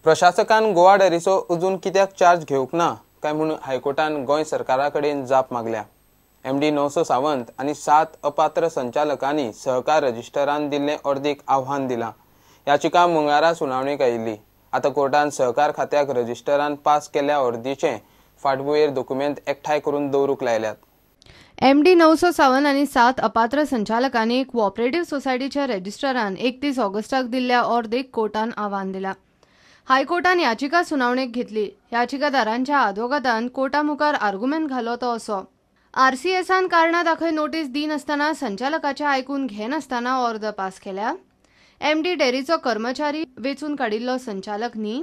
प्रशासकान गोवा डेरीचो अजून कित्याक चार्ज घेवंक ना काय म्हणून हायकोर्टान गोंय सरकारा कडेन जाप मागल्या। एमडी नवसो सावंत आनी 7 अपात्र संचालकांनी सहकार रजिस्टरान दिल्ले अर्दीक आव्हान दिलां। याचिका मंगळारा सुनावणेक आयिल्ली। आता कोर्टान सहकार खात्याक रजिस्टरान पास केल्ल्या अर्दीचे फाटभुंयेर डॉक्युमेंट एकठांय करून दवरूंक लायल्यात। एमडी नवसो सावंत आनी 7 अपात्र संचालकांनी कोऑपरेटिव्ह सोसायटीच्या रजिस्टरान 31 ऑगस्टाक दिल्ल्या अर्दीक कोर्टान आव्हान दिलां। हायकोर्टान याचिका सुनावणेक घेतली। याचिकादारांच्या आदवोगादान कोर्टा मुखार आर्ग्युमेंट घालो तो असो। आरसीएसान कारणां दाखय नोटीस दिनासतना संचालकाचे आयकून घेनासतना अर्द पास केल्या। एमडी डेरीचो कर्मचारी वेचून काडिल्लो संचालक न्ही।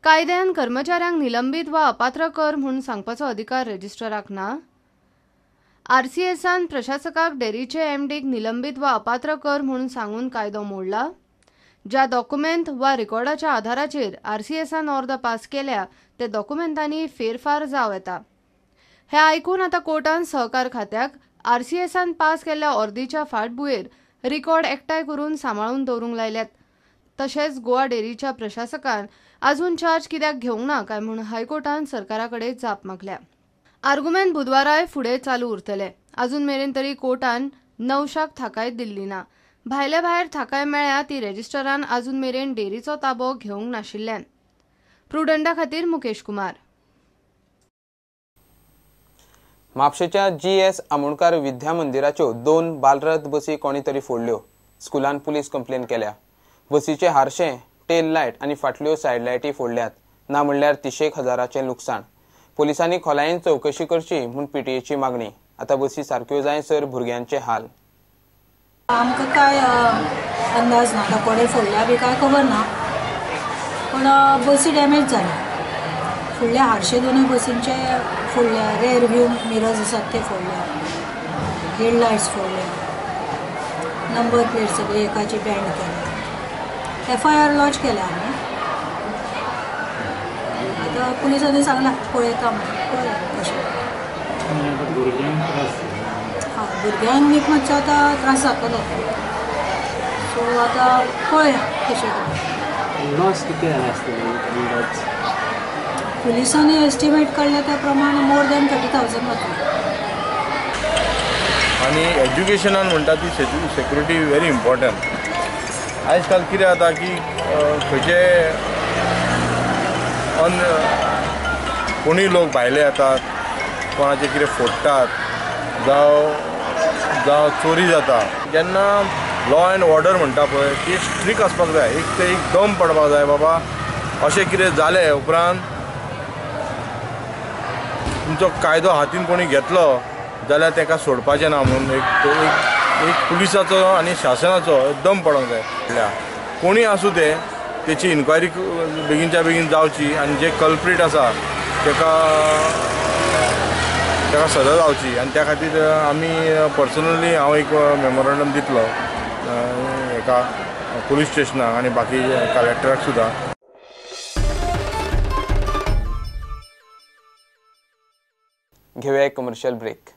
कायद्यान कर्मचाऱ्यांक निलंबित वा अपात्र कर म्हूण सांगपाचो अधिकार रजिस्टराक ना। आरसीएसान प्रशासकाक डेरीचे एमडीक निलंबित वा अपात्र कर म्हणून सांगून कायदो मोडला। ज्या डॉक्युमेंट वा रेकॉर्डाच्या आधाराचेर आरसीएसान अर्द पास केल्या ते डॉक्युमेंटांनी फेरफार जावं येता। हे आयकून आता कोर्टान सहकार खात्याक आरसीएसान पास केल्ल्या अर्दीच्या फाटभुंयेर रिकॉर्ड एकठांय करून सांबाळून दवरूंक लायल्यात। तशेंच गोवा डेरीच्या प्रशासकान अजून चार्ज कित्याक घेवंक ना काय म्हूण हायकोर्टान सरकारा कडेन जाप मागल्या। आर्ग्युमेंट बुधवाराय फुडें चालू उरतले। अजून मेरेन तरी कोर्टान नवशाक थाकाय दिल्ली ना। भायले भायर थाकाय मेळ्ळ्या ती रजिस्टरान अजून मेरेन डेरीचो ताबो घेवंक नाशिल्ल्यान। प्रुडंटा खातीर मुकेश कुमार। म्हापशेच्या जीएस आमोणकार विद्या मंदिराच्यो 2 बालरथ बसी कोणी तरी फोडल्यो। स्कुलान पुलीस कंप्लेन केल्या। बसीचे हारशे, टेल लायट आनी फाटल्यो सायड लायटी फोडल्यात। ना म्हणल्यार 30,000चे लुकसाण। पोलिसांनी खोलायेन चौकशी करची म्हूण पीटीएची मागणी। आता बसी सारक्यो जायसर भुरग्यांचे हाल। आमकां काय अंदाज ना, कोणे फोडल्या बी काय खबर ना, पण बसी डॅमेज जाल्या। फुडले हारशे दोनूय बसींचे फोडल्या। रेअर व्यू मिरर्स आसात ते फोडल्या, हेडलायट्स फोडल्या, नंबर प्लेट सगळी एकाची बँड केल्या। FIR लॉन्च केल्या आमी। आता पुलिसांनी सांगला पळयता म्हणून, पळय कशें। भुरग्यांक न्ही मातशें आतां त्रास जातलो, सो आतां पळया कशें। लॉस किती आसतलो? पुलिसांनी एस्टिमेट काडल्या त्या प्रमाण मोर दॅन 30,000 जातले। आनी एज्युकेशनान म्हणटा ती सेक्युरिटी व्हेरी इम्पॉर्टंट। आयज काल कितें जाता की खंयचे कोणीय लोक भायले येतात, कोणाचे कितें फोडटात, जावं चोरी जाता। जेन्ना लॉ एंड ऑर्डर म्हणटा पळय ती स्ट्रिक्ट आसपाक जाय। एक ते एक दम पडपाक जाय बाबा अशें कितें जालें उपरांत तुमचो कायदो हातीन कोणी घेतलो जाल्यार ताका सोडपाचें ना म्हणून एक पुलिसाचो आनी शासनाचो दम पडोंक जाय। कोणी आसूं ते तेची इन्क्वायरी बेगीनच्या बेगीन जावची आनी जे कल्प्रीट आसा ताका सजा जावची। आनी त्या खातीर आमी पर्सनली हांव एक मेमोरंडम दितलो एका पुलीस स्टेशनाक आनी बाकी कलेक्टराक सुद्दां। घेऊया एक कमर्शियल ब्रेक।